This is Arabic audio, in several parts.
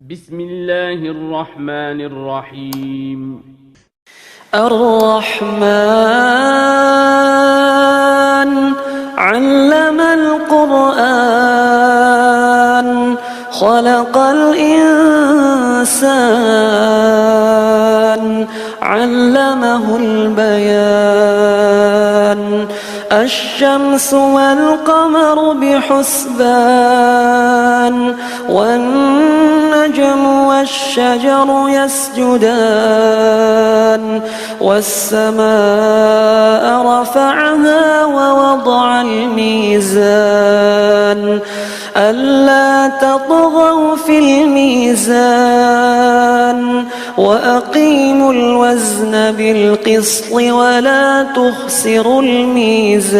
بسم الله الرحمن الرحيم. الرحمن علم القرآن خلق الإنسان علمه البيان الشمس والقمر بحسبان والنجم والشجر يسجدان والسماء رفعها ووضع الميزان ألا تطغوا في الميزان وأقيموا الوزن بالقسط ولا تخسروا الميزان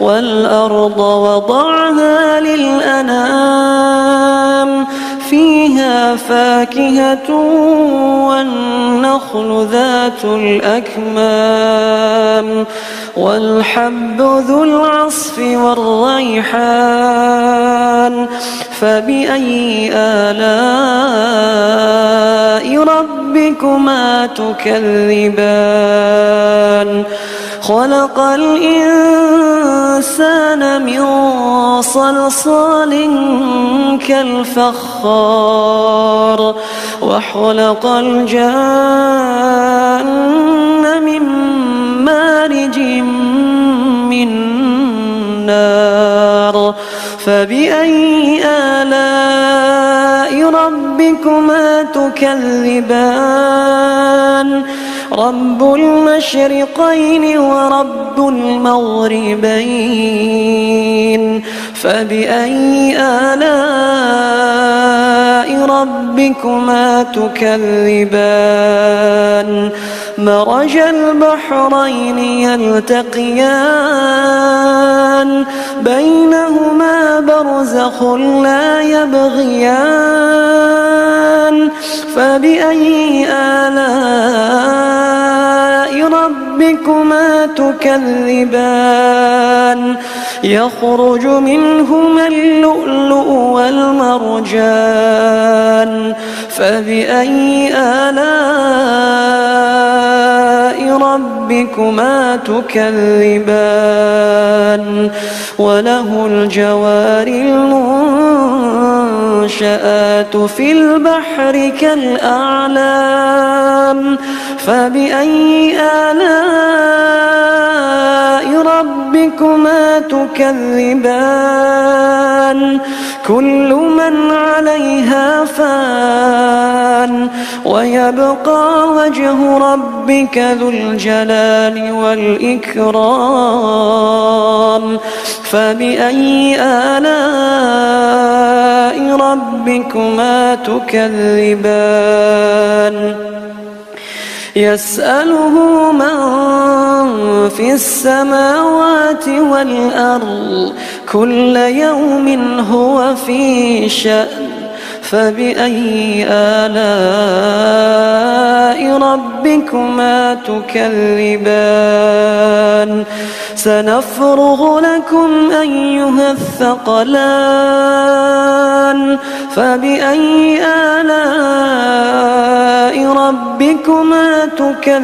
والأرض وضعها للأنام فيها فاكهة والنخل ذات الأكمام والحب ذو العصف والريحان فبأي آلاء ربكما تكذبان خلق الإنسان من صلصال كالفخار وخلق الجان من مارج من نار فبأي آلاء ربكما تكذبان رب المشرقين ورب المغربين فبأي آلاء ربكما تكذبان مرج البحرين يلتقيان بينهما برزخ لا يبغيان فبأي آلاء ربكما تكذبان يخرج منهما اللؤلؤ والمرجان فبأي آلاء ربكما تكذبان وله الجوار المنشآت في البحر كالأعلام فبأي آلاء ربكما تكذبان كل من عليها فان ويبقى وجه ربك ذو الجلال والإكرام فبأي آلاء ربكما تكذبان يسأله من في السماوات والأرض كل يوم هو في شأن فبأي آلاء ربكما تكذبان سنفرغ لكم أيها الثقلان فبأي آلاء ربكما تكذبان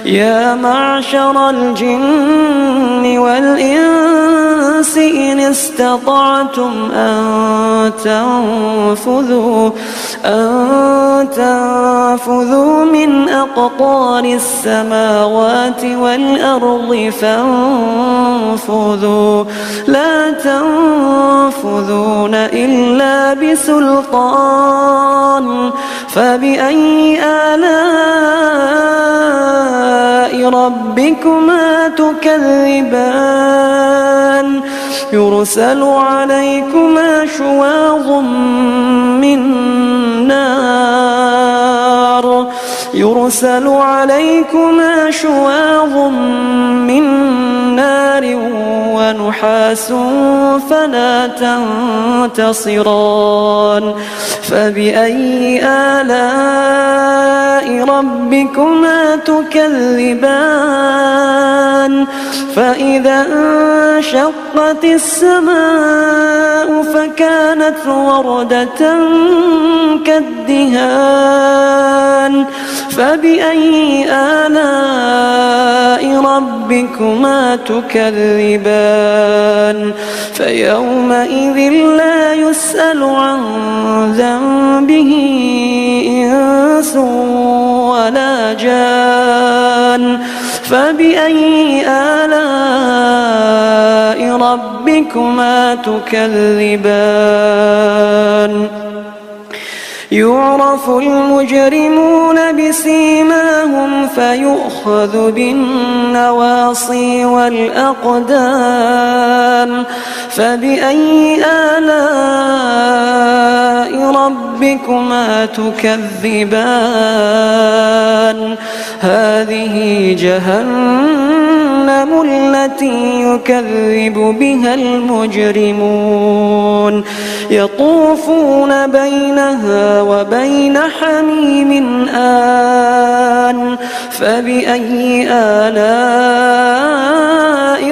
يا معشر الجن والإنس إن استطعتم أن تنفذوا من أقطار السماوات والأرض فانفذوا لا تنفذون إلا بسلطان فبأي آلاء ربكما تكذبان يرسل عليكما شواظ من نار ونحاس فلا تنتصران فبأي آلاء ربكما تكذبان فإذا انشقت السماء كانت وردة كالدهان فبأي آلاء ربكما تكذبان فيومئذ لا يسأل عن ذنبه إنس ولا جان فبأي آلاء ربكما تكذبان يعرف المجرمون بسيماهم فيؤخذ بالنواصي والأقدام فبأي آلاء ربكما تكذبان هذه جهنم التي يكذب بها المجرمون يطوفون بينها وبين حميم آن فبأي آلاء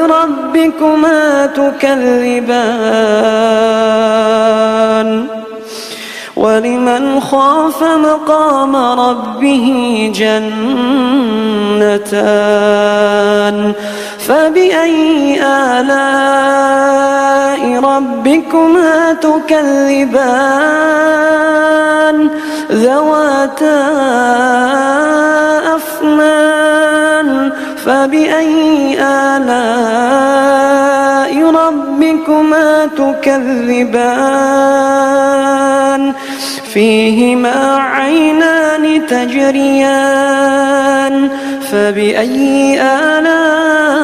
ربكما تكذبان ولمن خاف مقام ربه جنتان فبأي آلاء ربكما تكذبان ذواتا أفنان فبأي آلاء ربكما تكذبان فيهما عينان تجريان فبأي آلاء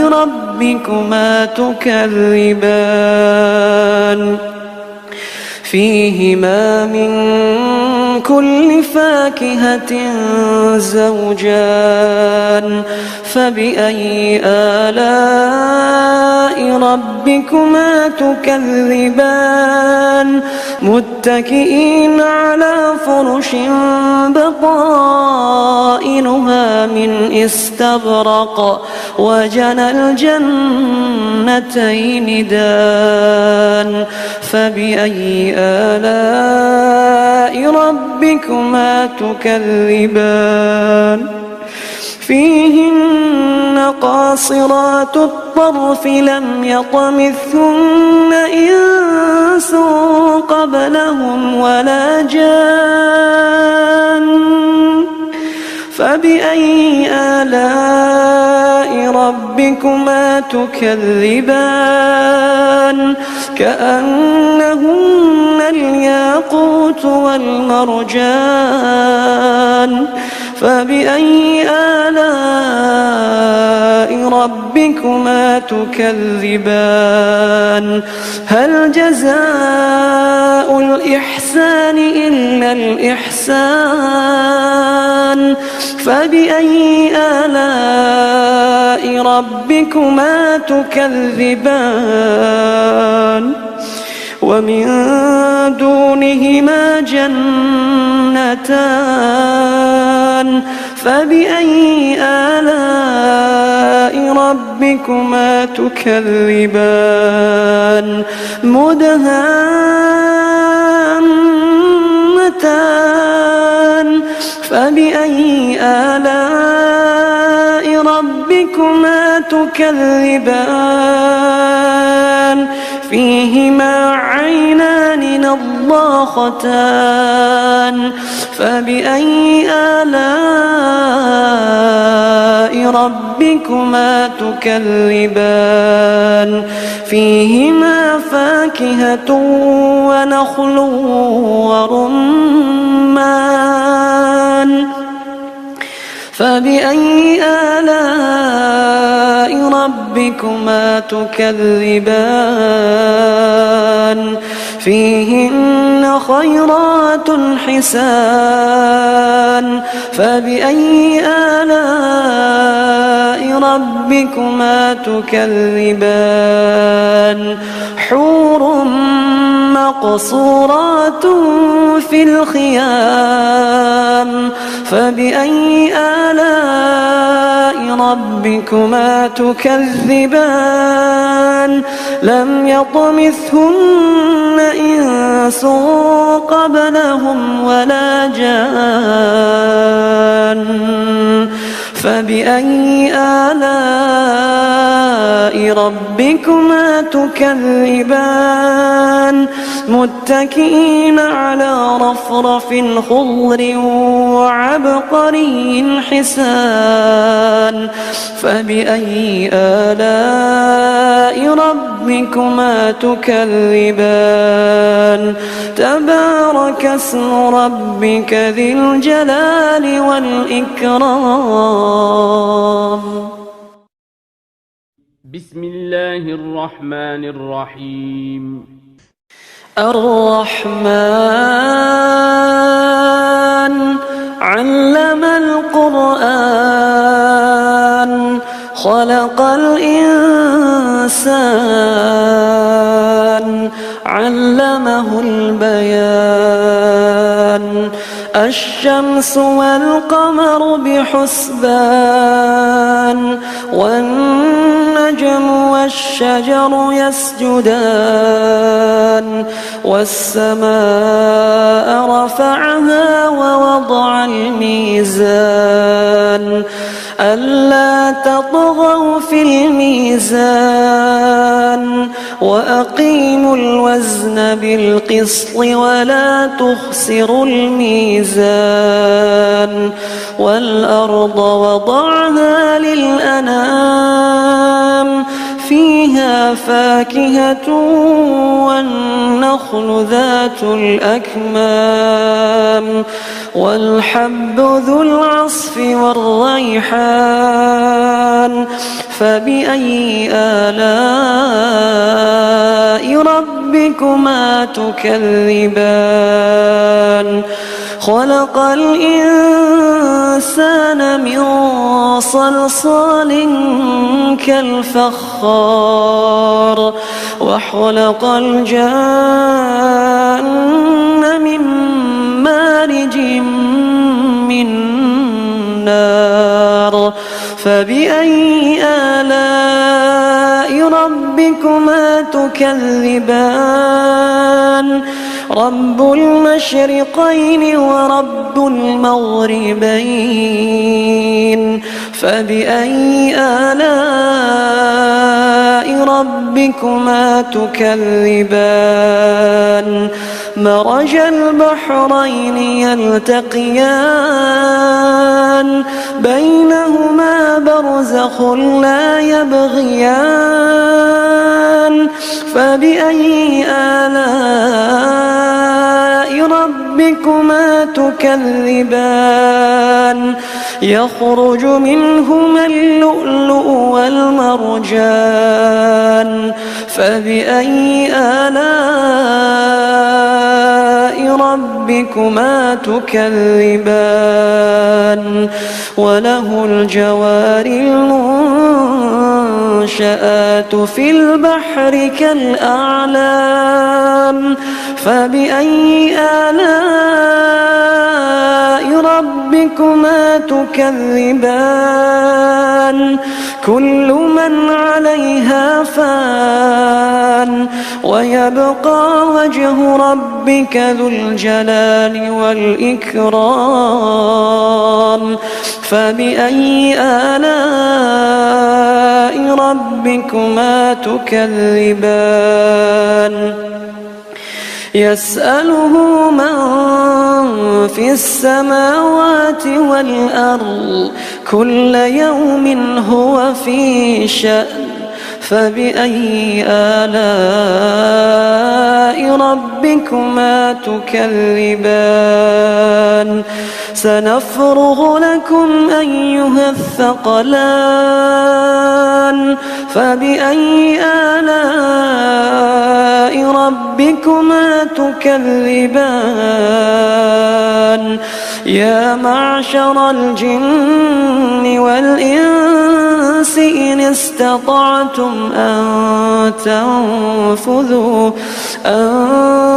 ربكما تكذبان فيهما من كل فاكهة زوجان فبأي آلاء ربكما تكذبان متكئين على فرش بطائنها من استبرق وجنى الجنتين دان فبأي آلاء ربكما تكذبان فيهن قاصرات الطرف لم يطمثهن إنس قبلهم ولا جان فبأي آلاء ربكما تكذبان كأنهن الياقوت والمرجان فبأي آلاء ربكما تكذبان هل جزاء الإحسان إلا الإحسان فبأي آلاء ربكما تكذبان ومن دونهما جنتان فبأي آلاء ربكما تكذبان مدهامتان فبأي آلاء ربكما تكذبان فيهما عينان نضاختان فبأي آلاء ربكما تكذبان فيهما فاكهة ونخل ورمان فبأي آلاء ربكما تكذبان فيهن خيرات حسان فبأي آلاء ربكما تكذبان حور مقصورات في الخيام فبأي آلاء ربكما تكذبان لم يطمثهن إنس قبلهم ولا جان فبأي آلاء ربكما تكذبان متكئين على رفرف خضر وعبقري حسان فبأي آلاء ربكما تكذبان تبارك اسم ربك ذي الجلال والإكرام. بسم الله الرحمن الرحيم. الرحمن علم القرآن خلق الإنسان علمه البيان الشمس والقمر بحسبان والنجم والشجر يسجدان والسماء رفعها ووضع الميزان ألا تطغوا في الميزان وأقيموا الوزن بالقسط ولا تخسروا الميزان والأرض وضعها للأنام فيها فاكهة والنخل ذات الأكمام والحب ذو العصف والريحان فبأي آلاء ربكما تكذبان خلق الإنسان من صلصال كالفخار وخلق الجان من مارج من نار فبأي آلاء ربكما تكذبان رب المشرقين ورب المغربين فبأي آلاء ربكما تكذبان مرج البحرين يلتقيان بينهما برزخ لا يبغيان فبأي آلاء ربكما تكذبان يخرج منهما اللؤلؤ والمرجان فبأي آلاء ربكما تكذبان وله الجوار المنشآت في البحر كالأعلام فبأي آلاء ربكما تكذبان كل من عليها فان ويبقى وجه ربك ذو الجلال والإكرام فبأي آلاء ربكما تكذبان يسأله من في السماوات والأرض كل يوم هو في شأن فبأي آلاء ربكما تكذبان سنفرغ لكم أيها الثقلان فبأي آلاء ربكما تكذبان يا معشر الجن والإنس إن استطعتم أن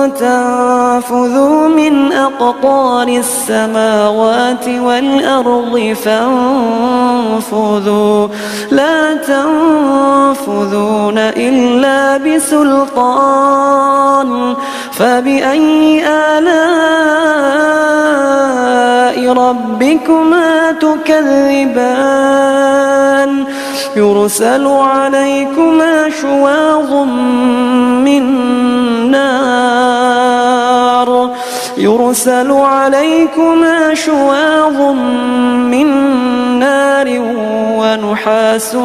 تنفذوا من أقطار السماوات والأرض فانفذوا لا تنفذون إلا بسلطان فبأي آلاء ربكما تكذبان يرسل عليكما شواظ من نار ونحاس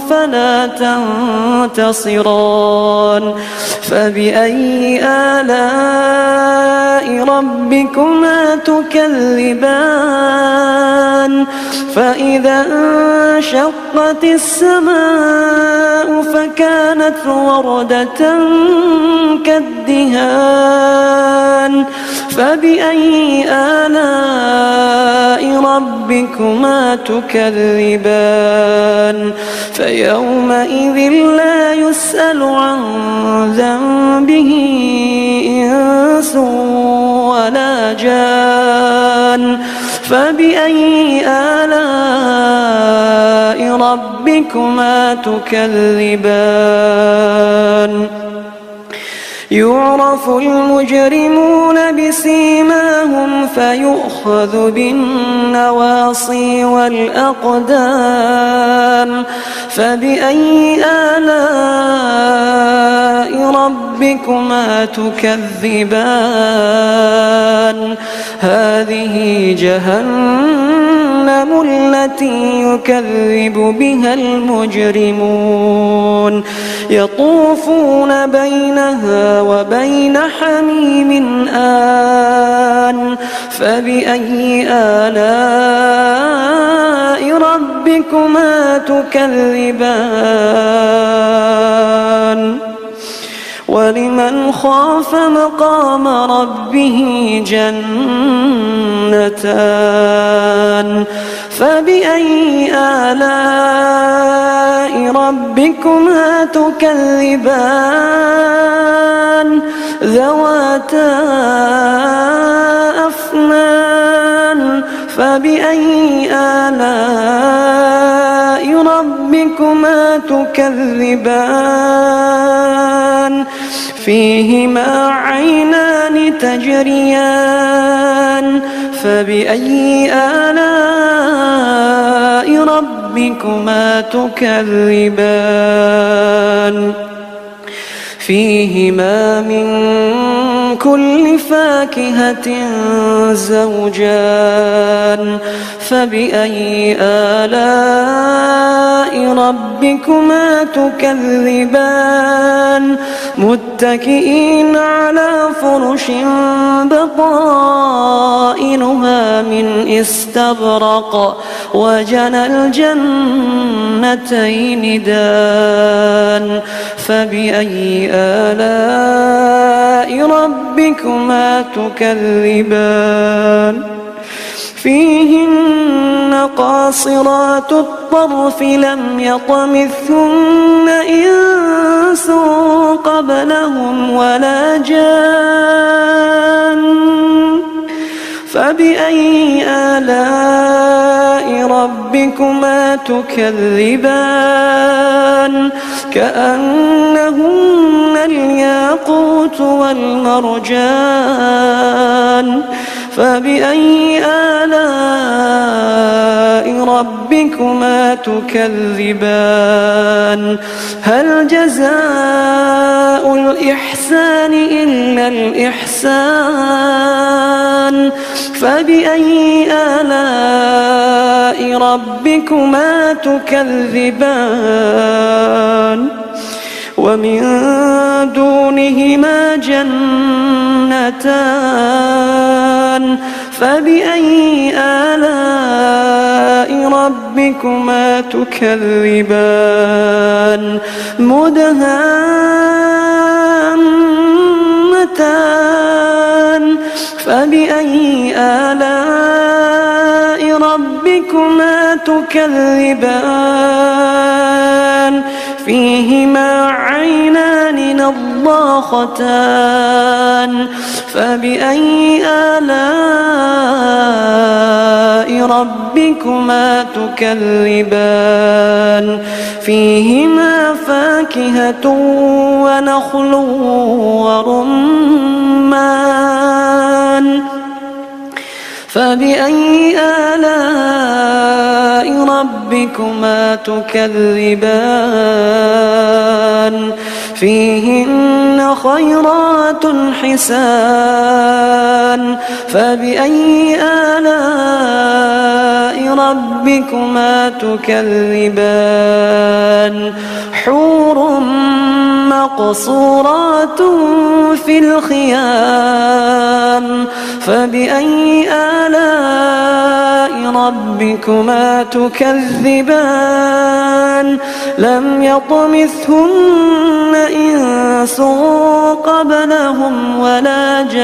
فلا تنتصران فبأي آلاء ربكما تكذبان فإذا انشقت السماء فكانت وردة كالدهان فبأي آلاء ربكما تكذبان فيومئذ لا يسأل عن ذنبه إنس ولا جان فبأي آلاء ربكما تكذبان يعرف المجرمون بسيماهم فيؤخذ بالنواصي والأقدام فبأي آلاء ربكما تكذبان هذه جهنم التي يكذب بها المجرمون يطوفون بينها وبين حميم آن فبأي آلاء ربكما تكذبان ولمن خاف مقام ربه جنتان فبأي آلاء ربكما تكذبان ذواتا أفنان فبأي آلاء ربكما تكذبان فيهما عينان تجريان فبأي آلاء ربكما تكذبان فيهما من كل فاكهة زوجان فبأي آلاء ربكما تكذبان متكئين على فرش بطائنها من استبرق وجنى الجنتين دان فبأي آلاء ربكما تكذبان فيهن قاصرات الطرف لم يطمثهن إنس قبلهم ولا جان فبأي آلاء ربكما تكذبان كأنهن الياقوت والمرجان فبأي آلاء ربكما تكذبان هل جزاء الإحسان إلا الإحسان فبأي آلاء ربكما تكذبان ومن دونهما جنتان فبأي آلاء ربكما تكذبان مدهامتان فبأي آلاء ربكما تكذبان فيهما عينان الضاختان فبأي آلاء ربكما تكذبان فيهما فاكهة ونخل ورمان فبأي آلاء ربكما تكذبان فيهن خيرات حسان فبأي آلاء ربكما تكذبان حور مقصورات في الخيام فبأي آلاء ربكما تكذبان لم يطمثهن إنس قبلهم ولا جان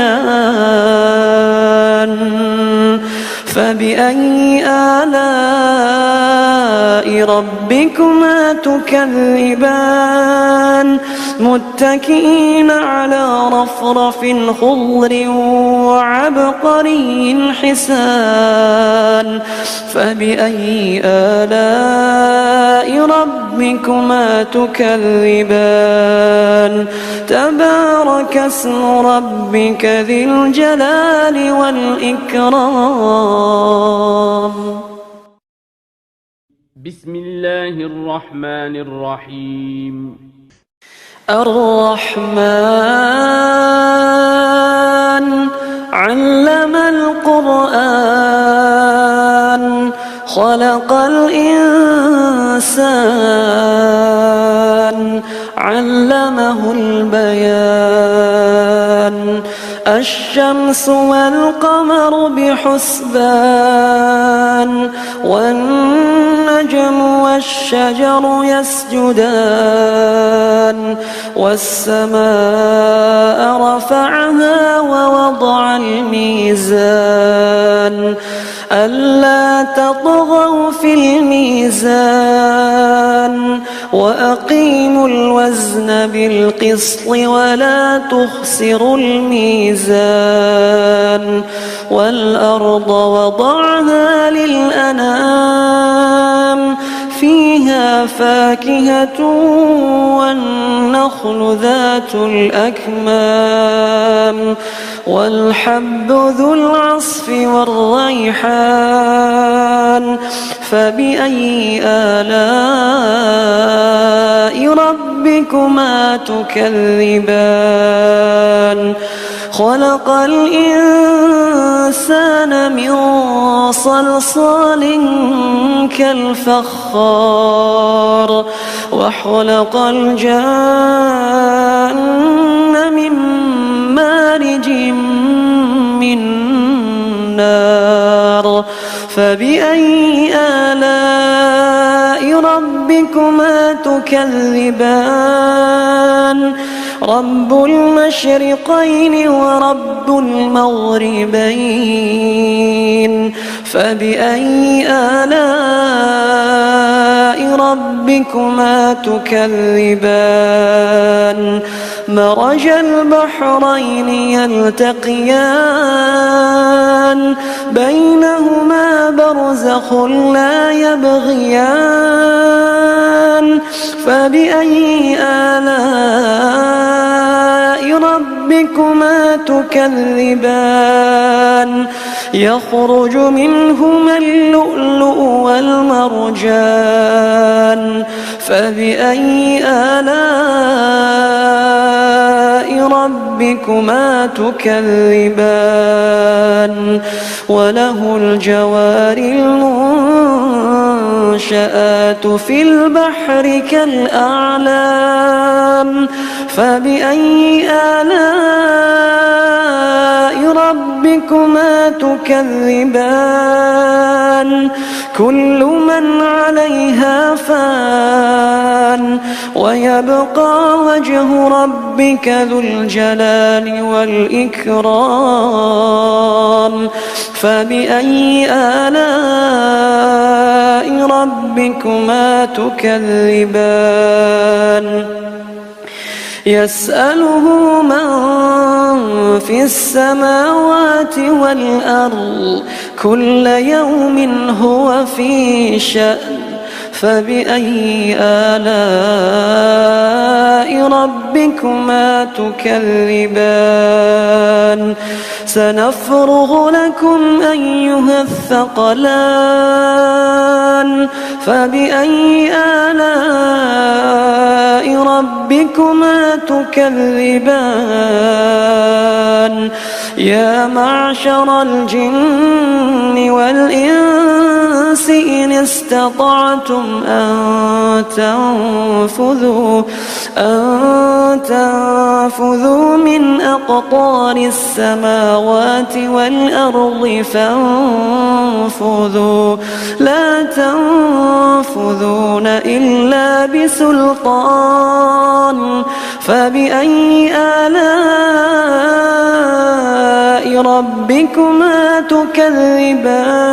فبأي آلاء ربكما تكذبان متكئين على رفرف خضر وعبقري حسان فبأي آلاء ربكما تكذبان تبارك اسم ربك ذي الجلال والإكرام بسم الله الرحمن الرحيم الرحمن علم القرآن خلق الإنسان علمه البيان الشمس والقمر بحسبان والنجم والشجر يسجدان والسماء رفعها ووضع الميزان ألا تطغوا في الميزان وأقيموا الوزن بالقسط ولا تخسروا الميزان والأرض وضعها للأنام فيها فاكهة والنخل ذات الأكمام والحب ذو العصف والريحان فبأي آلاء ربكما تكذبان خلق الإنسان من صلصال كالفخار وخلق الجان من مارج من نار فبأي آلاء ربكما تكذبان رب المشرقين ورب المغربين فبأي آلاء ربكما تكذبان مرج البحرين يلتقيان بينهما برزخ لا يبغيان فبأي آلاء ربكما تكذبان يخرج منهما اللؤلؤ والمرجان فبأي آلاء ربكما تكذبان وله الجوار المنشآت في البحر كالأعلام فبأي آلاء ربكما تكذبان كل من عليها فان ويبقى وجه ربك ذو الجلال والإكرام فبأي آلاء ربكما تكذبان يسأله من في السماوات والأرض كل يوم هو في شأن فبأي آلاء ربكما تكذبان سنفرغ لكم أيها الثقلان فبأي آلاء ربكما تكذبان يا معشر الجن والإنس إن استطعتم أن تنفذوا من أقطار السماوات والأرض فانفذوا لا تنفذون إلا بسلطان فبأي آلاء ربكما تكذبان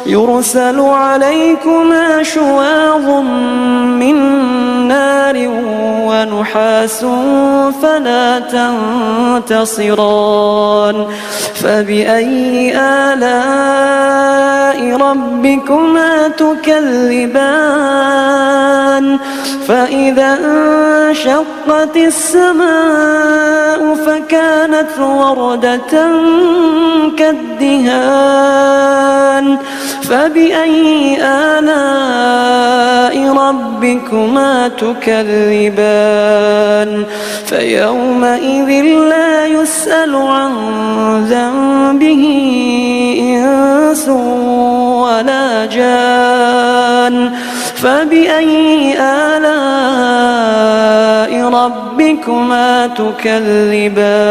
يرسل عليكما شواظ من نار ونحاس فلا تنتصران فبأي آلاء ربكما تكذبان فإذا انشقت السماء فكانت وردة كالدهان فبأي آلاء ربكما تكذبان فيومئذ لا يسأل عن ذنبه إنس ولا جان فبأي آلاء ربكما تكذبان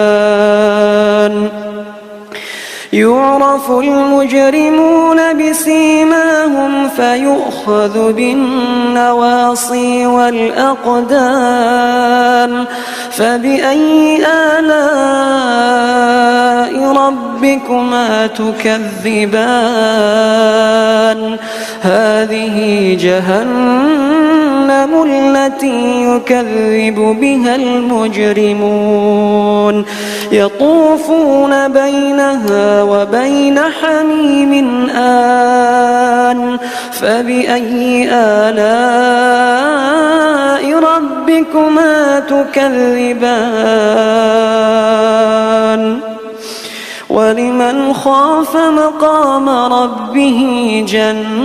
يعرف المجرمون بسيماهم فيؤخذ بالنواصي والأقدام فبأي آلاء ربكما تكذبان هذه جهنم التي يكذب بها المجرمون يطوفون بينها وبين حميم آن فبأي آلاء ربكما تكذبان ولمن خاف مقام ربه جنتان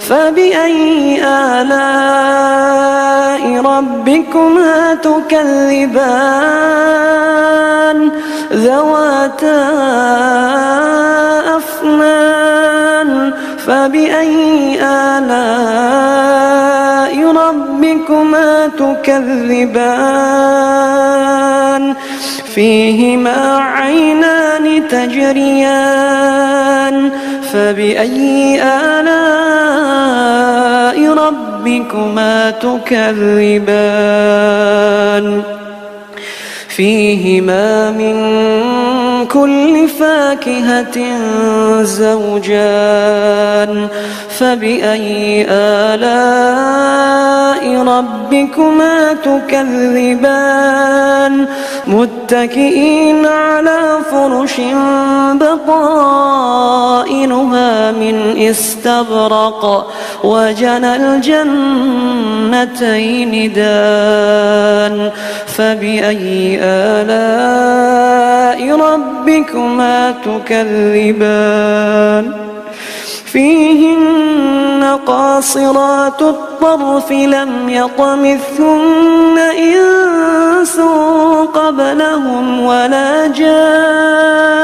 فبأي آلاء ربكما تكذبان ذواتا أفنان فبأي آلاء ربكما تكذبان فيهما عينان تجريان فبأي آلاء ربكما تكذبان فيهما من كل فاكهة زوجان فبأي آلاء ربكما تكذبان متكئين على فرش بطائنها من استبرق وجنى الجنتين دان فبأي آلاء ربكما تكذبان فيهن قاصرات الطرف لم يطمثهن إنس قبلهم ولا جان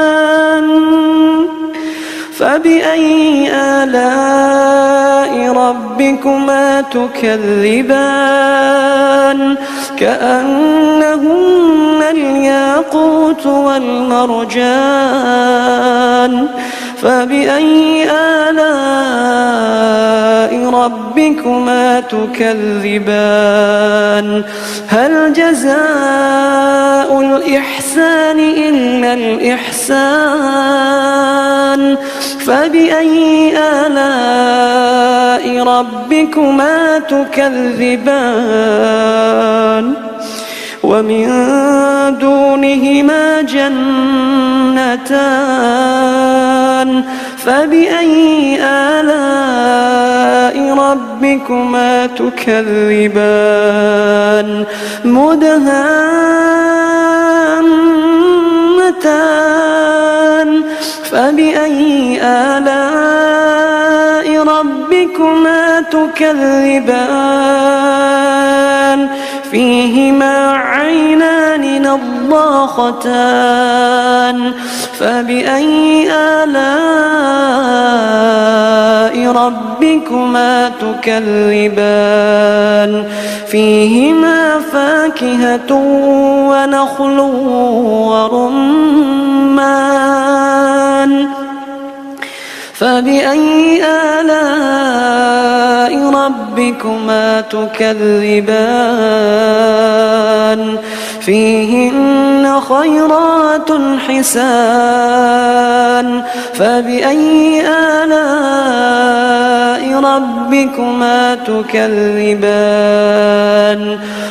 فبأي آلاء ربكما تكذبان كأنهن الياقوت والمرجان فبأي آلاء ربكما تكذبان هل جزاء الإحسان إلا الإحسان فبأي آلاء ربكما تكذبان ومن دونهما جنتان فبأي آلاء ربكما تكذبان مدهامتان فبأي آلاء ربكما تكذبان فيهما عينان نضاختان فبأي آلاء ربكما تكذبان فيهما فاكهة ونخل ورمان فبأي آلاء ربكما تكذبان فيهن خيرات حسان فبأي آلاء ربكما تكذبان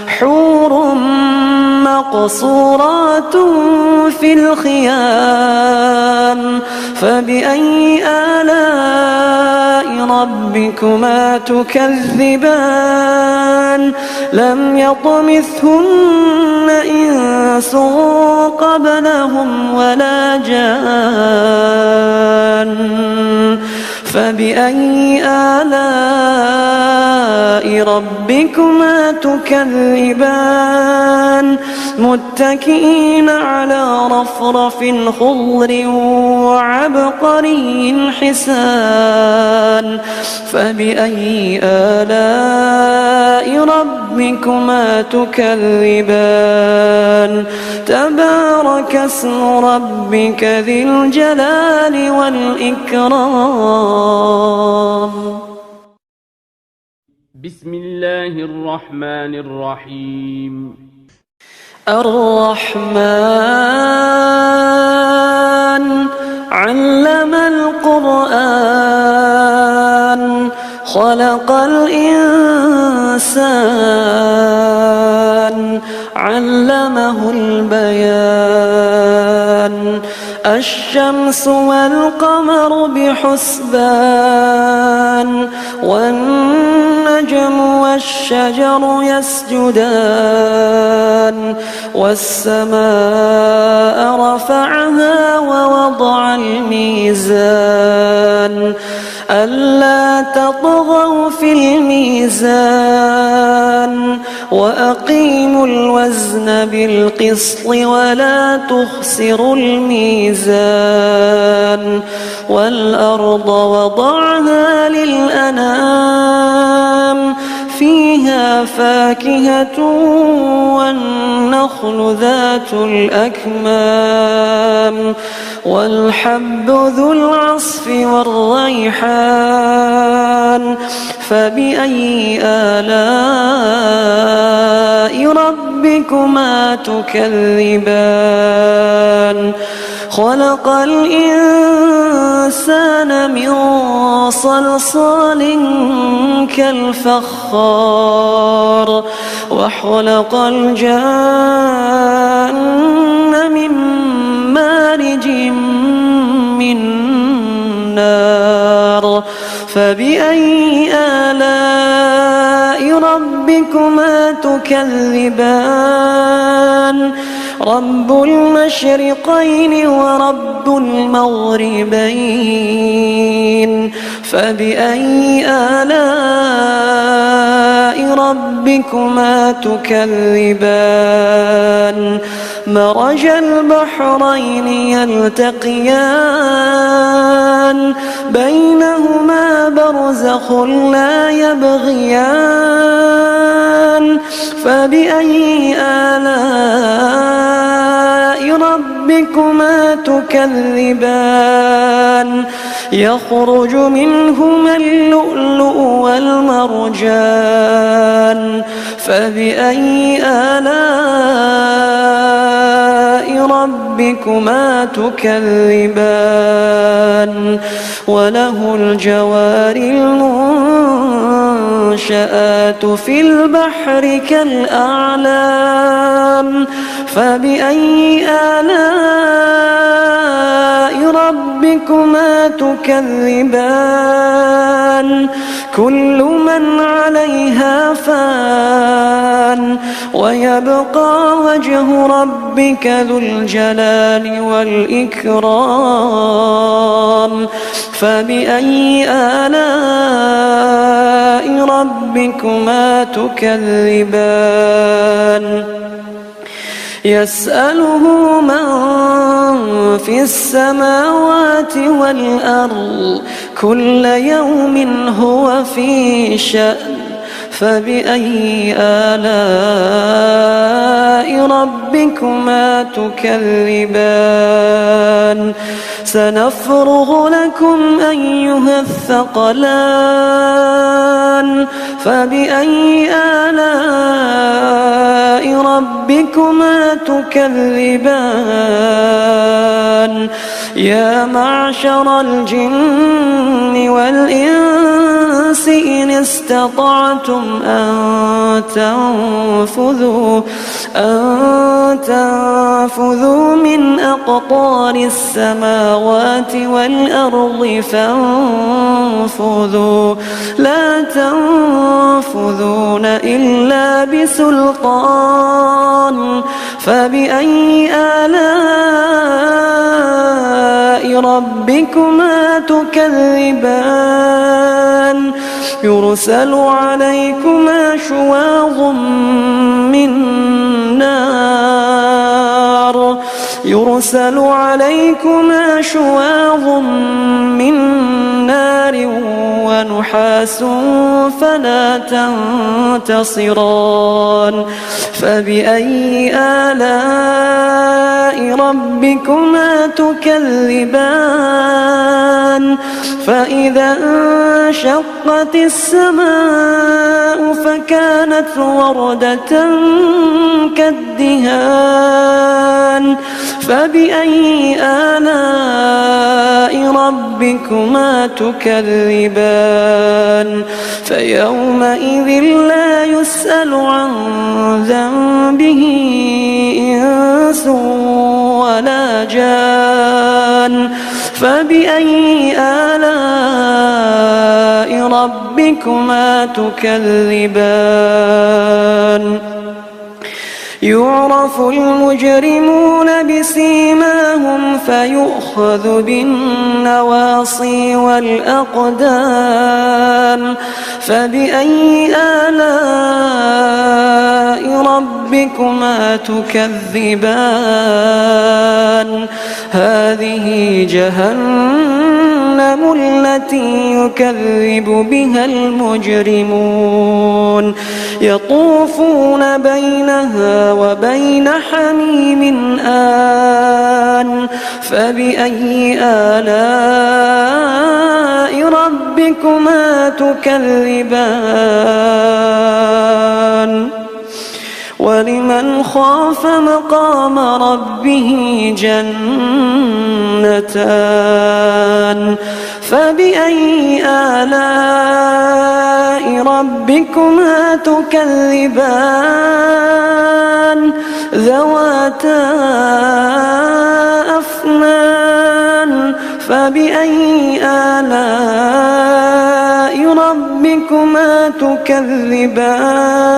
حور مقصورات في الخيام فبأي آلاء ربكما تكذبان لم يطمثهن إنس قبلهم ولا جان فبأي آلاء ربكما تكذبان متكئين على رفرف خضر وعبقري حسان فبأي آلاء ربكما تكذبان تبارك اسم ربك ذي الجلال والإكرام بسم الله الرحمن الرحيم الرحمن علم القرآن خلق الإنسان علمه البيان الشمس والقمر بحسبان والنجم والشجر يسجدان والسماء رفعها ووضع الميزان ألا تطغوا في الميزان وأقيموا الوزن بالقسط ولا تخسروا الميزان والأرض وضعها للأنام فيها فاكهة والنخل ذات الأكمام والحب ذو العصف والريحان فبأي آلاء ربكما تكذبان خلق الإنسان من صلصال كالفخار وخلق الجان من مارج من نار فبأي آلاء ربكما تكذبان رب المشرقين ورب المغربين فبأي آلاء ربكما تكذبان مرج البحرين يلتقيان بينهما برزخ لا يبغيان فبأي آلاء ربكما ربكما تكذبان يخرج منهما اللؤلؤ والمرجان فبأي آلاء ربكما تكذبان وله الجوار المنشآت في البحر كالأعلام فبأي آلاء ربكما تكذبان كل من عليها فان ويبقى وجه ربك ذو الجلال والإكرام فبأي آلاء ربكما تكذبان يسأله من في السماوات والأرض كل يوم هو في شأن فبأي آلاء ربكما تكذبان سنفرغ لكم أيها الثقلان فبأي آلاء ربكما تكذبان يا معشر الجن والإنس إن استطعتم أن تنفذوا من أقطار السماوات والأرض فانفذوا لا تنفذون إلا بسلطان فبأي آلاء ربكما تكذبان يرسل عليكما شواظ من نار ونحاس فلا تنتصران فبأي آلاء ربكما تكذبان فإذا انشقت السماء فكانت وردة كالدهان فبأي آلاء ربكما تكذبان فيومئذ لا يسأل عن ذنبه إنس ولا جان فبأي آلاء ربكما تكذبان يعرف المجرمون بسيماهم فيؤخذ بالنواصي والأقدام فبأي آلاء ربكما تكذبان هذه جهنم التي يكذب بها المجرمون يطوفون بينها وبين حميم آن فبأي آلاء ربكما تكذبان ولمن خاف مقام ربه جنتان فبأي آلاء ربكما تكذبان ذواتا أفنان فبأي آلاء ربكما تكذبان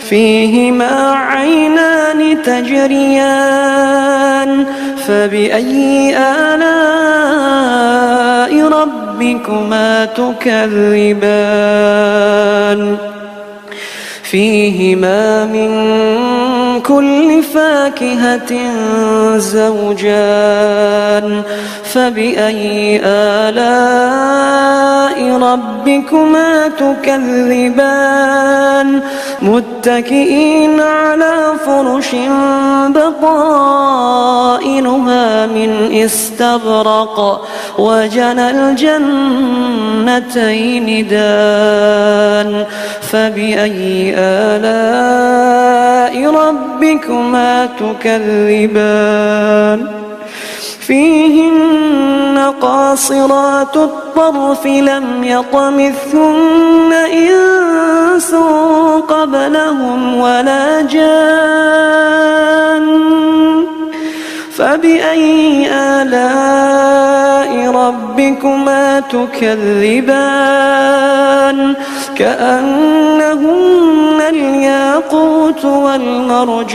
فيهما عينان تجريان فبأي آلاء ربكما تكذبان فيهما من كل فاكهة زوجان فبأي آلاء ربكما تكذبان متكئين على فرش بطائنها من استبرق وجنى الجنتين دان فبأي آلاء ربكما تكذبان فيهن قاصرات الطرف لم يطمثهن إنس قبلهم ولا جان فبأي آلاء ربكما تكذبان كأنهن الياقوت والمرجان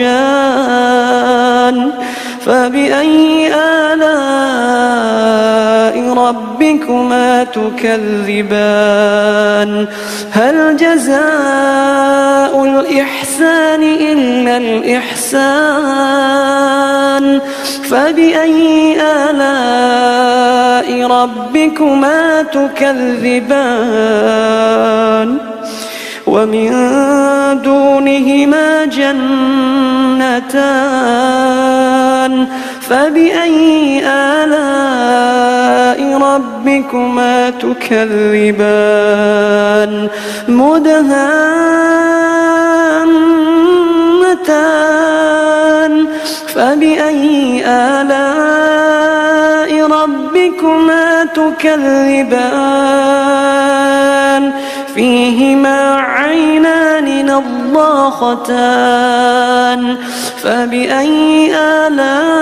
فبأي آلاء ربكما تكذبان هل جزاء الإحسان إلا الإحسان فبأي آلاء ربكما تكذبان ومن دونهما جنتان فبأي آلاء ربكما تكذبان مدهامتان فبأي آلاء ربكما تكذبان فيهما عينان نضاختان فبأي آلاء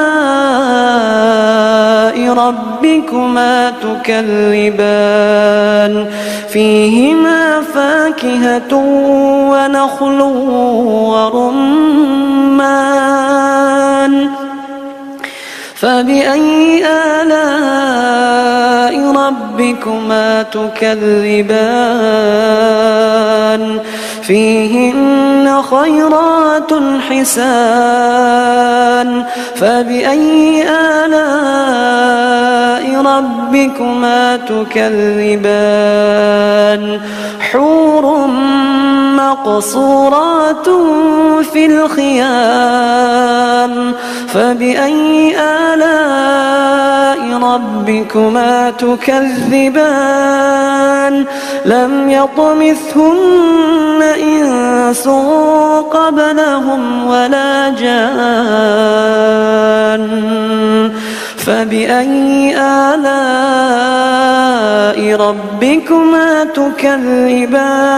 ربكما تكذبان فيهما فاكهة ونخل ورمان فبأي آلاء ربكما تكذبان فيهن خيرات حسان فبأي آلاء ربكما تكذبان حور مقصورات في الخيام فبأي آلاء ربكما تكذبان لم يطمثهن إنس قبلهم ولا جان فبأي آلاء ربكما تكذبان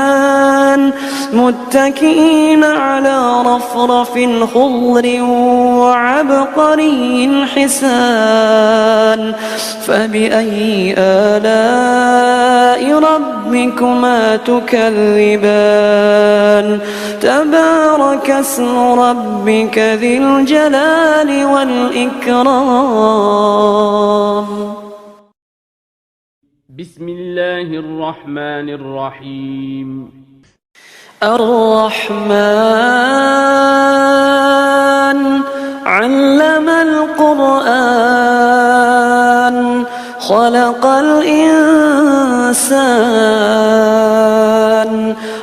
متكئين على رفرف خضر وعبقري حسان فبأي آلاء ربكما تكذبان تبارك اسم ربك ذي الجلال والإكرام بسم الله الرحمن الرحيم الرحمن علم القرآن خلق الإنسان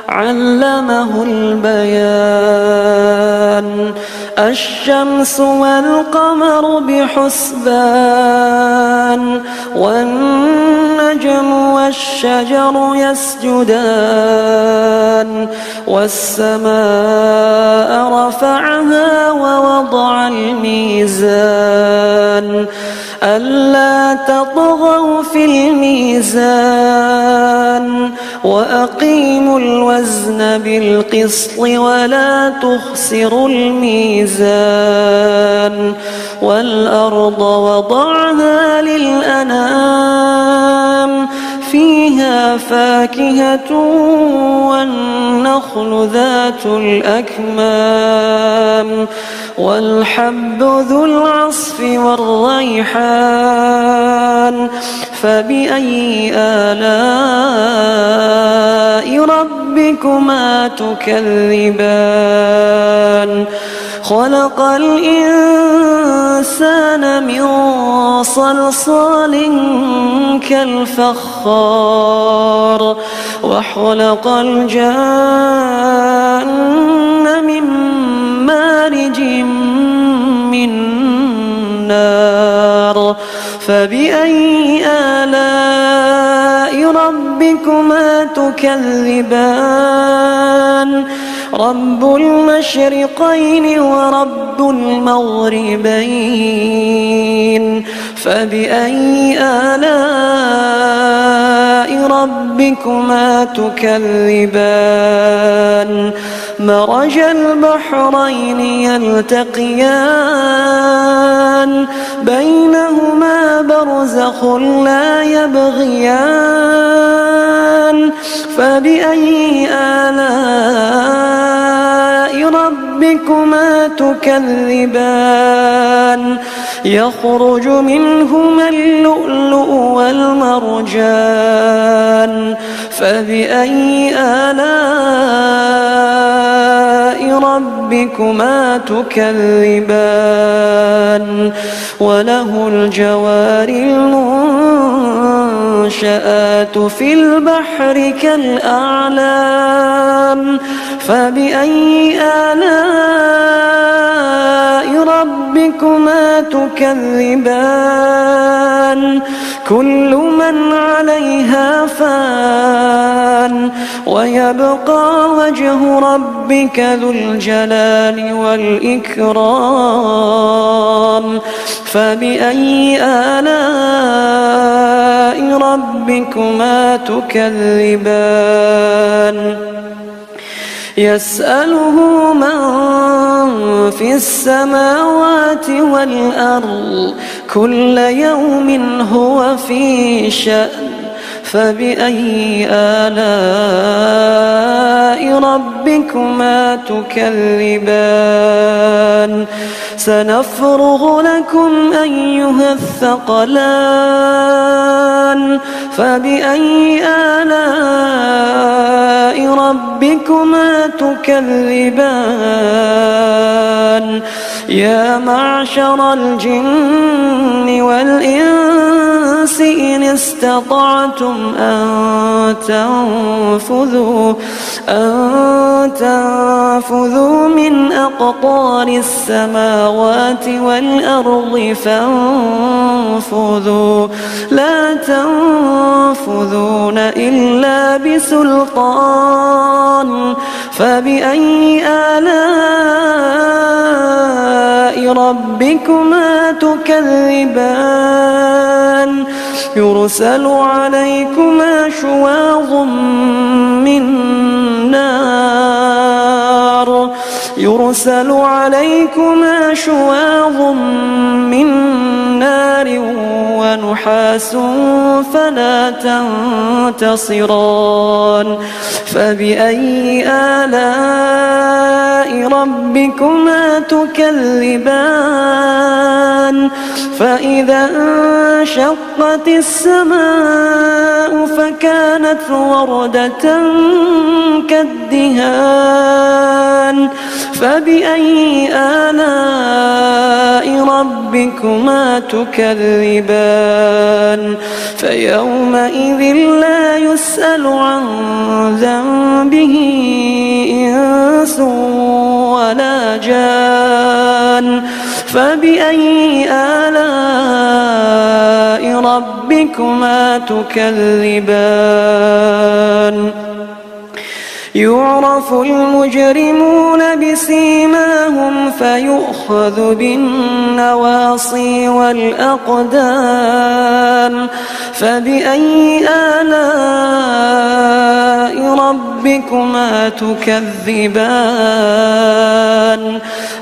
علمه البيان الشمس والقمر بحسبان والنجم والشجر يسجدان والسماء رفعها ووضع الميزان ألا تطغوا في الميزان وأقيموا الوزن بالقسط ولا تخسروا الميزان والأرض وضعها للأنام فيها فاكهة والنخل ذات الأكمام والحب ذو العصف والريحان فبأي آلاء ربكما ربكما تكذبان خلق الإنسان من صلصال كالفخار وخلق الجان من مارج من نار فبأي آلاء ربكما تكذبان رب المشرقين ورب المغربين فبأي آلاء ربكما تكذبان مرج البحرين يلتقيان بينهما برزخ لا يبغيان فبأي آلاء ربكما تكذبان يخرج منهما اللؤلؤ والمرجان فبأي آلاء ربكما تكذبان وله الجوار المنشآت في البحر كالأعلام فبأي آلاء ربكما تكذبان كل من عليها فان ويبقى وجه ربك ذو الجلال والإكرام فبأي آلاء ربكما تكذبان يسأله من في السماوات والأرض كل يوم هو في شأن فبأي آلاء ربكما تكذبان سنفرغ لكم أيها الثقلان فبأي آلاء ربكما تكذبان يا معشر الجن والإنس إن استطعتم أن تنفذوا من أقطار السماوات والأرض فانفذوا لا تنفذون إلا بسلطان فبأي آلاء ربكما تكذبان يرسل عليكما شواظ من نار ونحاس فلا تنتصران فبأي آلاء ربكما تكذبان فإذا انشقت السماء فكانت وردة كالدهان فبأي آلاء ربكما تكذبان فيومئذ لا يسأل عن ذنبه إنس ولا جان فبأي آلاء ربكما تكذبان يعرف المجرمون بسيماهم فيؤخذ بالنواصي والأقدام فبأي آلاء ربكما تكذبان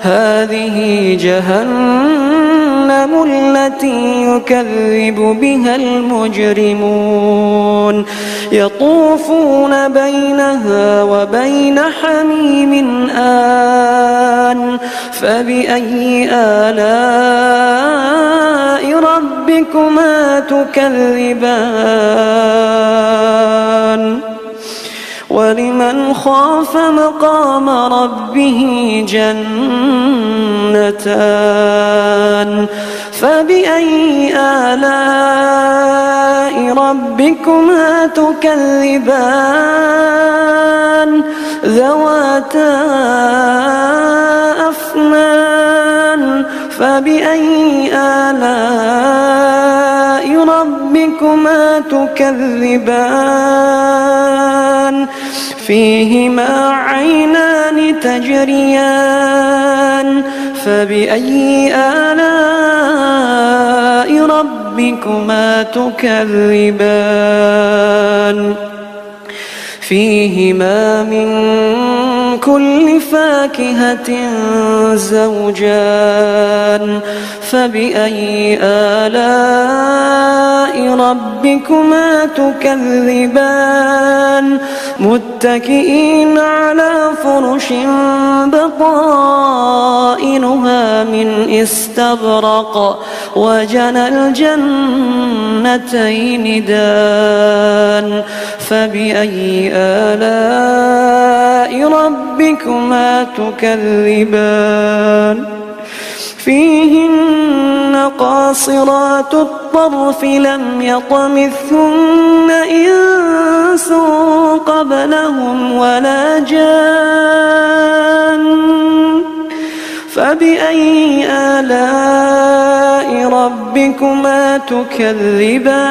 هذه جهنم التي يكذب بها المجرمون يطوفون بينها وبين حميم آن فبأي آلاء ربكما تكذبان ولمن خاف مقام ربه جنتان فبأي آلاء ربكما تكذبان ذواتا أفنان فبأي آلاء ربكما تكذبان فيهما عينان تجريان فبأي آلاء ربكما تكذبان فيهما من كل فاكهة زوجان فبأي آلاء ربكما تكذبان متكئين على فرش بطائنها من استبرق وجنى الجنتين دان فبأي آلاء ربكما تكذبان فيهن قاصرات الطرف لم يطمثهن إنس قبلهم ولا جان فبأي آلاء ربكما تكذبان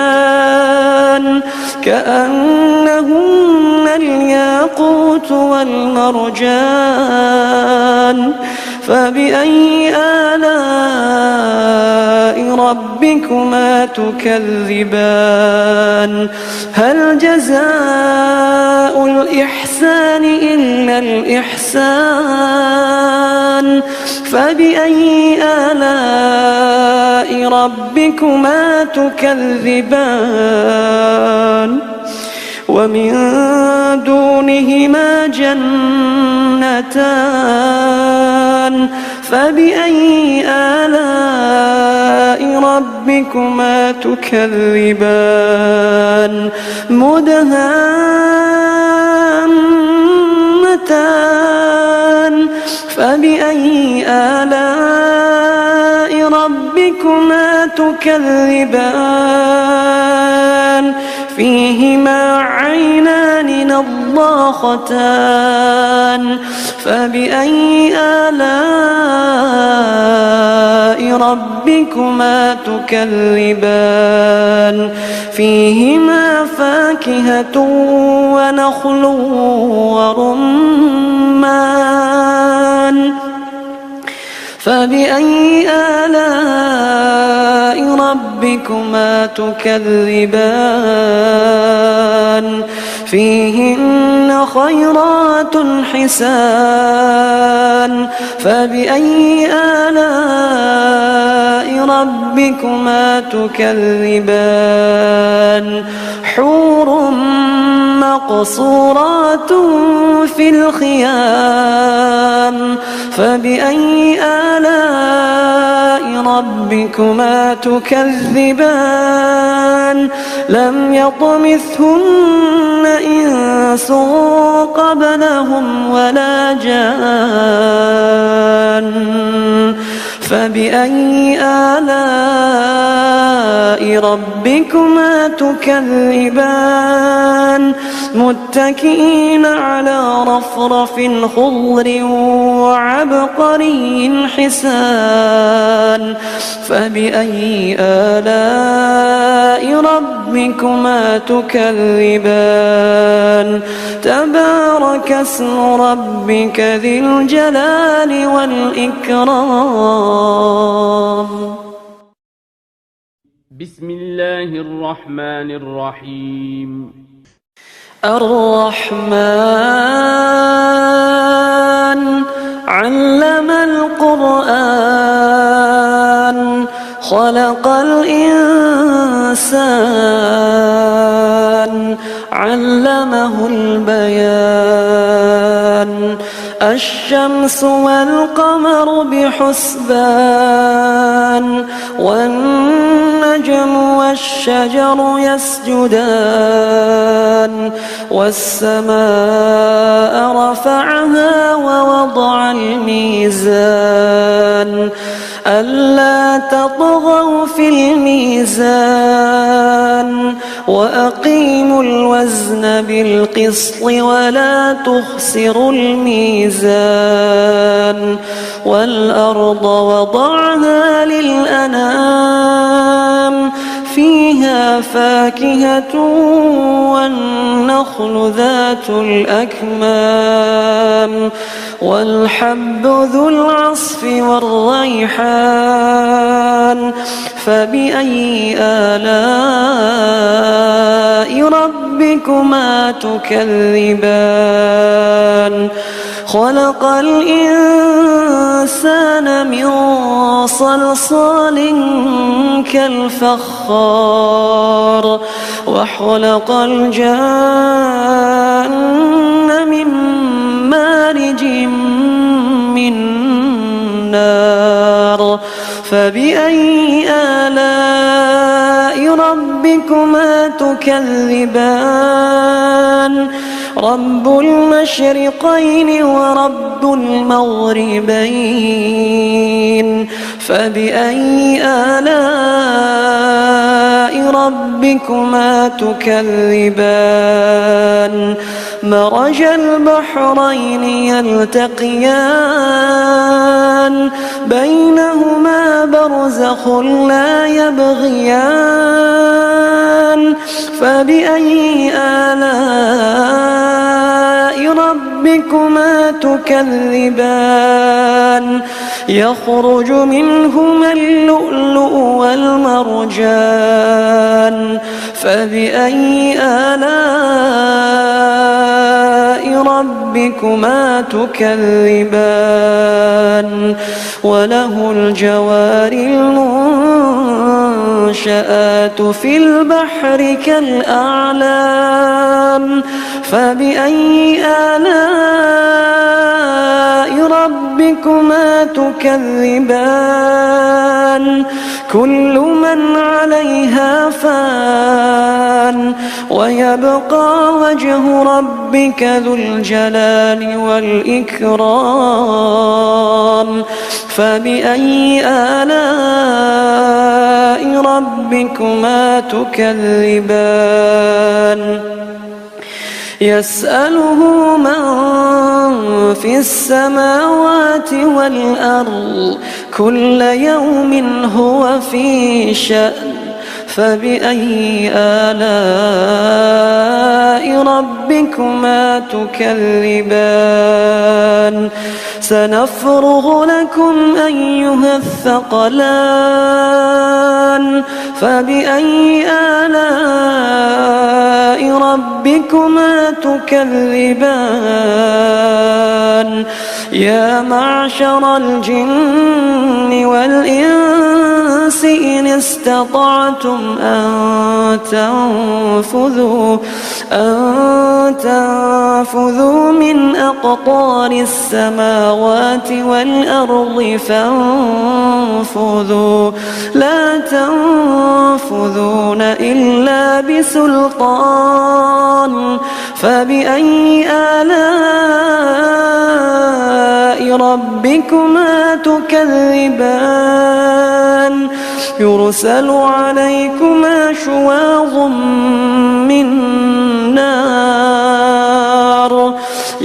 كأنهن الياقوت والمرجان فبأي آلاء ربكما تكذبان هل جزاء الإحسان إلا الإحسان فبأي آلاء ربكما تكذبان ومن دونهما جنتان فبأي آلاء ربكما تكذبان مدهامتان فبأي آلاء ربكما تكذبان فيهما عينان نضاختان فبأي آلاء ربكما تكذبان فيهما فاكهة ونخل ورمان فبأي آلاء ربكما تكذبان فيهن خيرات حسان فبأي آلاء ربكما تكذبان حور مقصورات في الخيام فبأي آلاء ربكما تكذبان لم يطمثهن إنس قبلهم ولا جان فبأي آلاء ربكما تكذبان متكئين على رفرف خضر وعبقري حسان فبأي آلاء ربكما تكذبان تبارك اسم ربك ذي الجلال والإكرام بسم الله الرحمن الرحيم الرحمن علم القرآن خلق الإنسان علمه البيان الشمس والقمر بحسبان والنجم والنجم والشجر يسجدان والسماء رفعها ووضع الميزان ألا تطغوا في الميزان وأقيموا الوزن بالقسط ولا تخسروا الميزان والأرض وضعها للأنام فيها فاكهة والنخل ذات الأكمام والحب ذو العصف والريحان فبأي آلاء ربكما تكذبان خلق الإنسان من صلصال كالفخار وخلق الجان من مارج من نار فبأي آلاء ربكما تكذبان رب المشرقين ورب المغربين فبأي آلاء ربكما تكذبان مرج البحرين يلتقيان بينهما برزخ لا يبغيان فبأي آلاء ربكما تكذبان يخرج منهما اللؤلؤ والمرجان فبأي آلاء ربكما تكذبان وله الجوار المنشآت في البحر كالأعلام فبأي آلاء ربكما تكذبان كل من عليها فان ويبقى وجه ربك ذو الجلال والإكرام فبأي آلاء ربكما تكذبان يسأله من في السماوات والأرض كل يوم هو في شأن فبأي آلاء ربكما تكذبان سنفرغ لكم أيها الثقلان فبأي آلاء ربكما تكذبان يا معشر الجن والإنس إن استطعتم أن تنفذوا من أقطار السماوات والأرض فانفذوا لا تنفذون إلا بسلطان فبأي آلاء ربكما تكذبان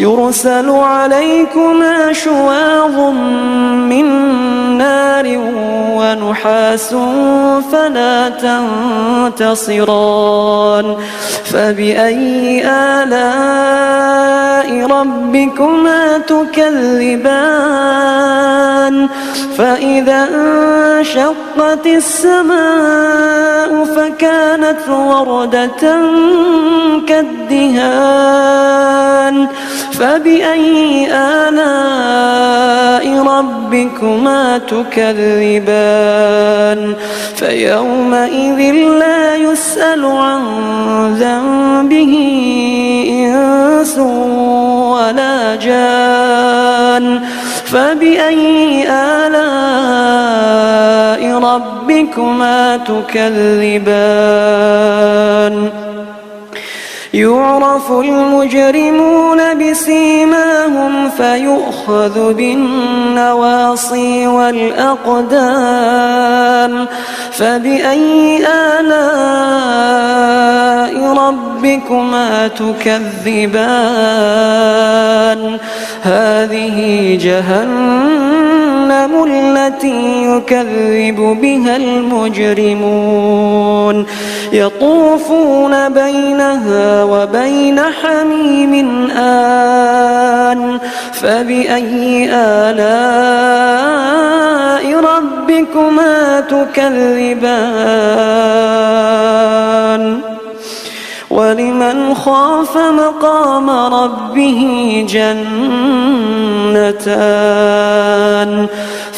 يرسل عليكما شواظ من نار ونحاس فلا تنتصران فبأي آلاء ربكما تكذبان فإذا انشقت السماء فكانت وردة كالدهان فبأي آلاء ربكما تكذبان فيومئذ لا يسأل عن ذنبه إنس ولا جان فبأي آلاء ربكما ربكما تكذبان يعرف المجرمون بسيماهم فيؤخذ بالنواصي والأقدام فبأي آلاء ربكما تكذبان هذه جهنم التي يكذب بها المجرمون يطوفون بينها وبين حميم آن فبأي آلاء ربكما تكذبان ولمن خاف مقام ربه جنتان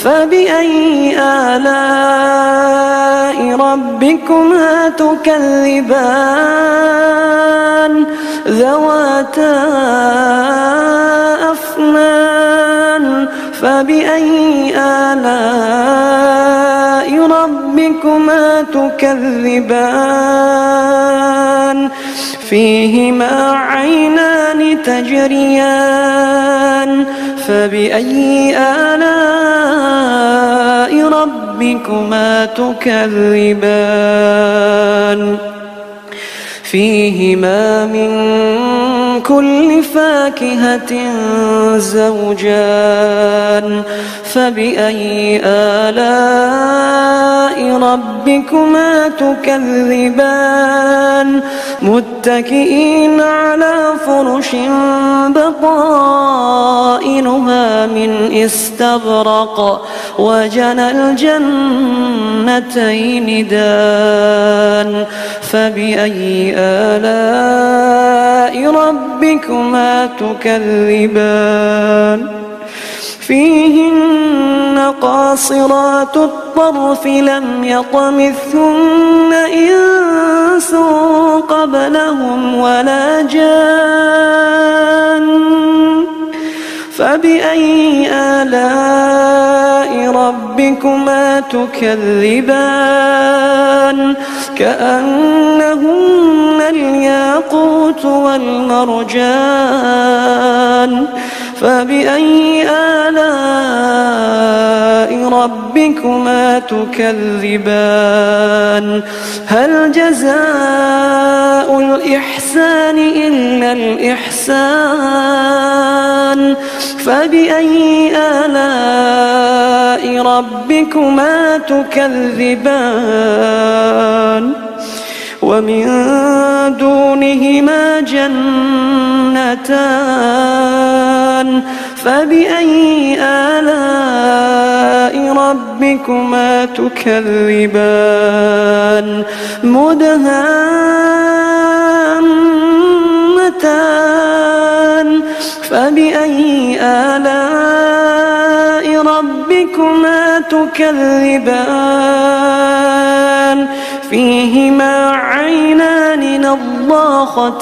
فبأي آلاء ربكما تكذبان ذواتا أفنان فبأي آلاء ربكما تكذبان فيهما عينان تجريان فبأي آلاء ربكما تكذبان فيهما من كل فاكهة زوجان فبأي آلاء ربكما تكذبان متكئين على فرش بطائنها من استبرق وجنى الجنتين دان فبأي آلاء ربكما تكذبان فيهن قاصرات الطرف لم يطمثهن إنس قبلهم ولا جان فبأي آلاء ربكما تكذبان كأنهن الياقوت والمرجان فبأي آلاء ربكما تكذبان هل جزاء الإحسان إلا الإحسان فبأي آلاء ربكما تكذبان ومن دونهما جنتان فبأي آلاء ربكما تكذبان مدهامتان فبأي آلاء ربكما تكذبان فيهما عينان نضاختان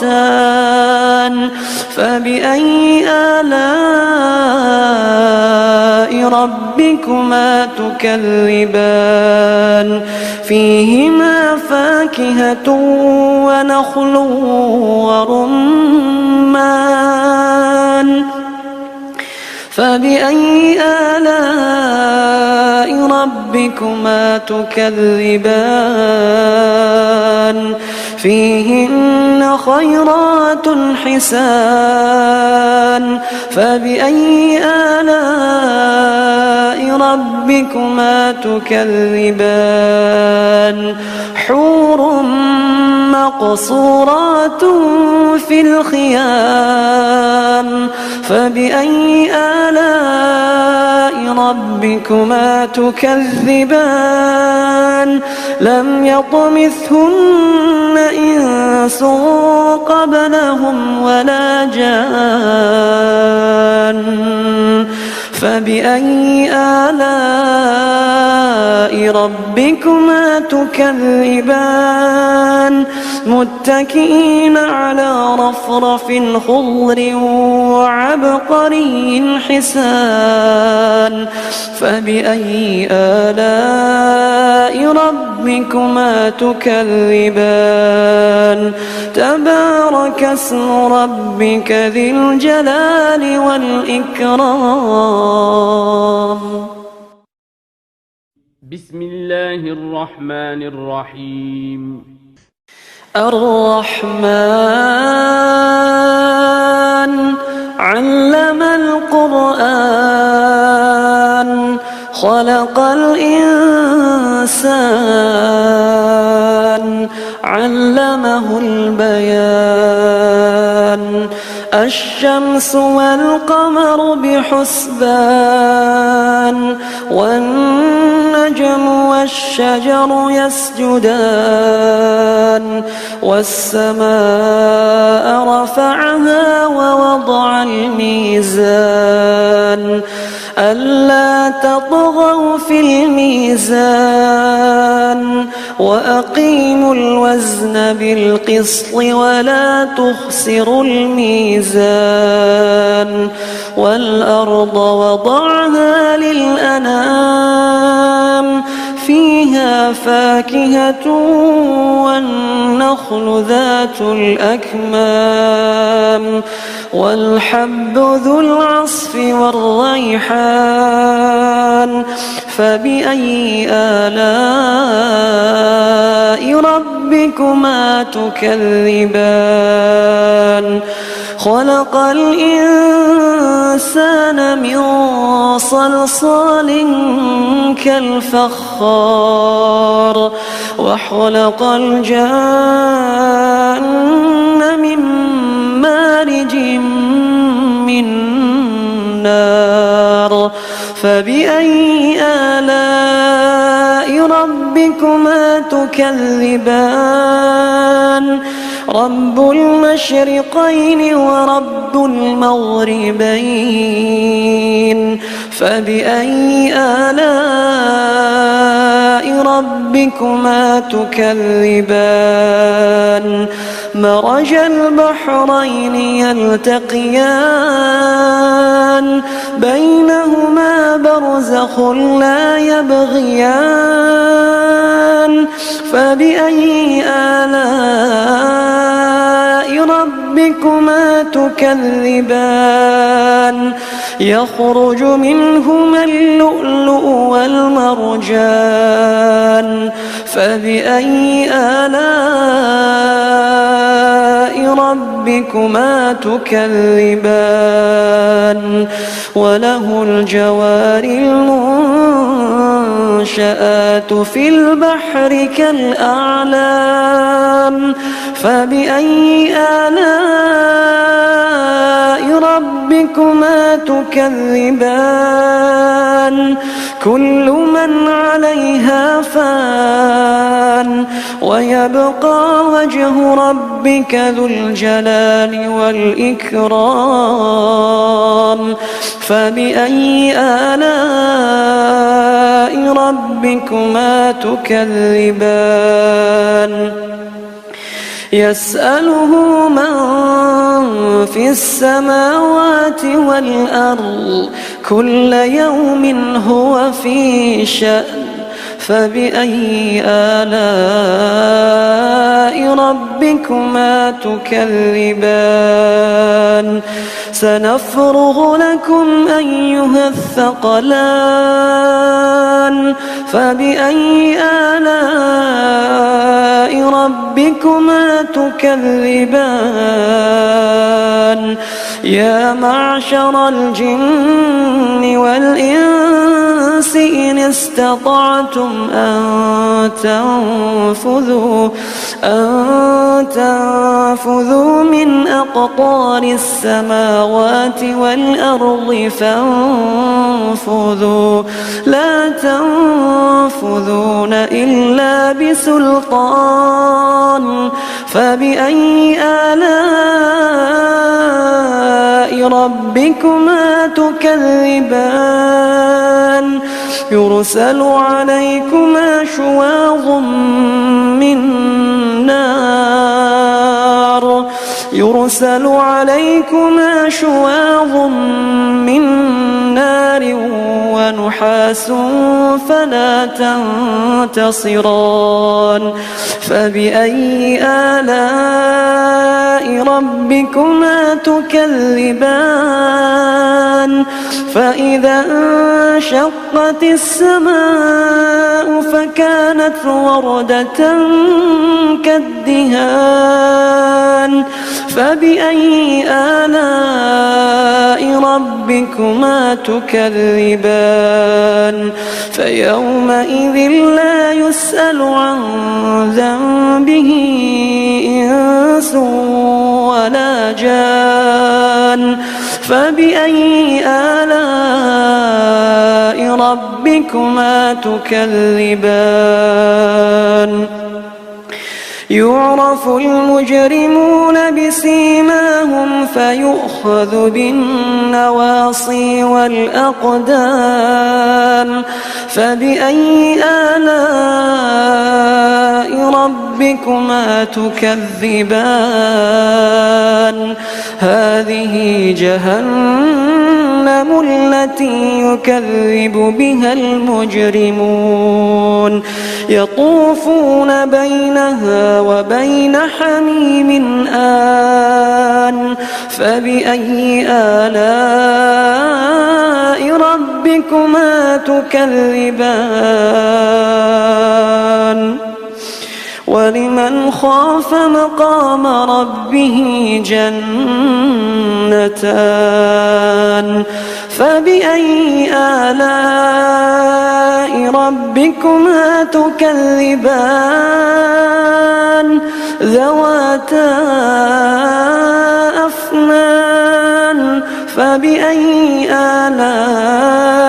فبأي آلاء ربكما تكذبان فيهما فاكهة ونخل ورمان فبأي آلاء ربكما تكذبان فيهن خيرات حسان فبأي آلاء ربكما تكذبان حور مقصورات في الخيام فبأي آلاء ربكما تكذبان لم يطمثهن إنس قبلهم ولا جان فبأي آلاء ربكما تكذبان متكئين على رفرف خضر وعبقري حسان فبأي آلاء ربكما تكذبان تبارك اسم ربك ذي الجلال والإكرام. بسم الله الرحمن الرحيم. الرحمن علم القرآن خلق الإنسان علمه البيان الشمس والقمر بحسبان والنجم والشجر يسجدان والسماء رفعها ووضع الميزان ألا تطغوا في الميزان وأقيموا الوزن بالقسط ولا تخسروا الميزان والأرض وضعها للأنام فيها فاكهة والنخل ذات الأكمام والحب ذو العصف والريحان فبأي آلاء ربكما تكذبان خلق الإنسان من صلصال كالفخار وخلق الجان من مارج من نار فبأي آلاء ربكما تكذبان رب المشرقين ورب المغربين فبأي آلاء ربكما تكذبان مرج البحرين يلتقيان بينهما برزخ لا يبغيان فبأي آلاء ربكما تكذبان يخرج منهما اللؤلؤ والمرجان فبأي آلاء ربكما تكذبان وله الجوار المنشآت في البحر كالأعلام فبأي آلاء ربكما تكذبان كل من عليها فان ويبقى وجه ربك ذو الجلال والإكرام فبأي آلاء ربكما تكذبان يسأله من في السماوات والأرض كل يوم هو في شأن فبأي آلاء ربكما تكذبان سنفرغ لكم أيها الثقلان فبأي آلاء ربكما تكذبان يا معشر الجن والإنس إن استطعتم أن تنفذوا من أقطار السماوات والأرض فانفذوا لا تنفذون إلا بسلطان فبأي آلاء ربكما تكذبان يرسل عليكما شواظ من نار يرسل عليكما شواظ من نار ونحاس فلا تنتصران فبأي آلاء ربكما تكذبان فإذا انشقت السماء فكانت وردة كالدهان فبأي آلاء ربكما تكذبان فيومئذ لا يسأل عن ذنبه إنس ولا جان فبأي آلاء ربكما تكذبان يعرف المجرمون بسيماهم فيؤخذ بالنواصي والأقدام فبأي آلاء ربكما تكذبان هذه جهنم التي يكذب بها المجرمون يطوفون بينها وبين حميم آن فبأي آلاء ربكما تكذبان ولمن خاف مقام ربه جنتان فبأي آلاء ربكما تكذبان ذواتا أفنان فبأي آلاء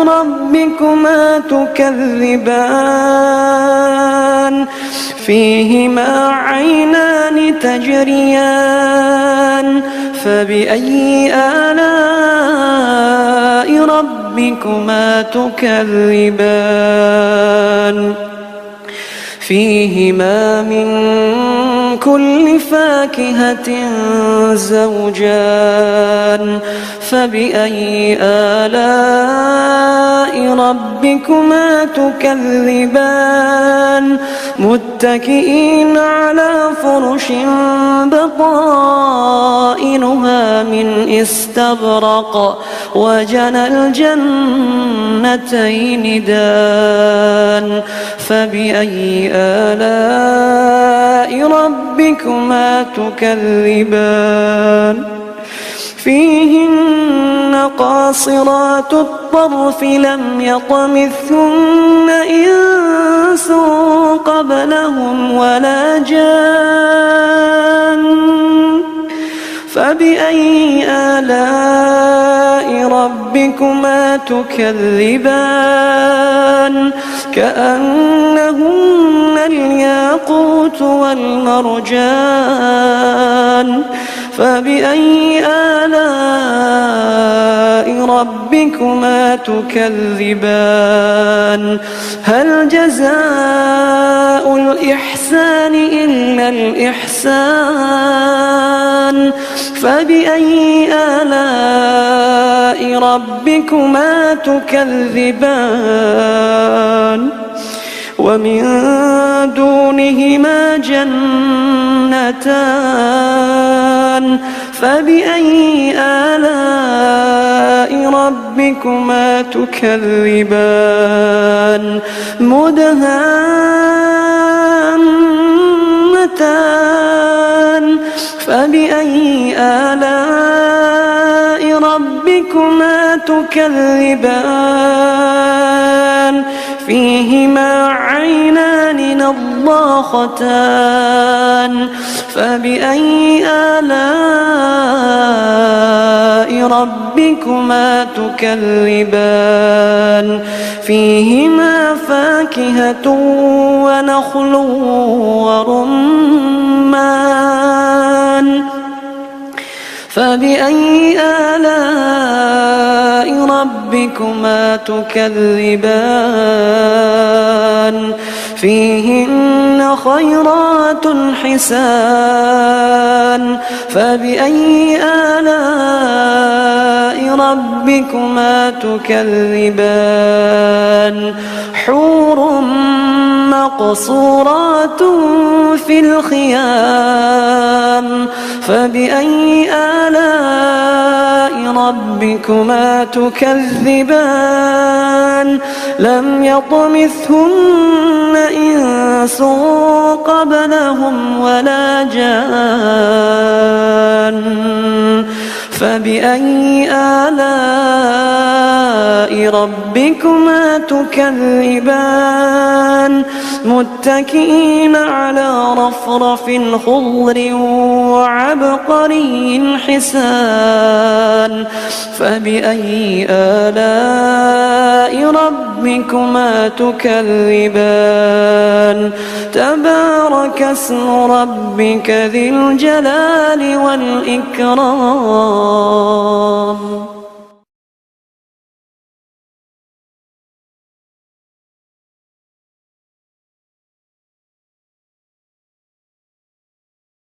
ربكما تكذبان فيهما عينان تجريان فبأي آلاء ربكما تكذبان فيهما من كل فاكهة زوجان فبأي آلاء ربكما تكذبان متكئين على فرش بطائنها من استبرق وجنى الجنتين دان فبأي آلاء ربكما تكذبان فيهن قاصرات الطرف لم يطمثهن إنس قبلهم ولا جان فبأي آلاء ربكما تكذبان كأنهن الياقوت والمرجان فبأي آلاء ربكما تكذبان هل جزاء الإحسان إلا الإحسان فبأي آلاء ربكما تكذبان ومن دونهما جنتان فبأي آلاء ربكما تكذبان مدهامتان فبأي آلاء ربكما تكذبان فيهما عينان نضاختان فبأي آلاء ربكما تكذبان فيهما فاكهة ونخل ورمان فبأي آلاء ربكما تكذبان فيهن خيرات حسان فبأي آلاء ربكما تكذبان حور مقصورات في الخيام فبأي آلاء ربكما تكذبان لم يطمثهن إنس قبلهم ولا جان فبأي آلاء ربكما تكذبان متكئين على رفرف خضر وعبقري حسان فبأي آلاء ربكما تكذبان تبارك اسم ربك ذي الجلال والإكرام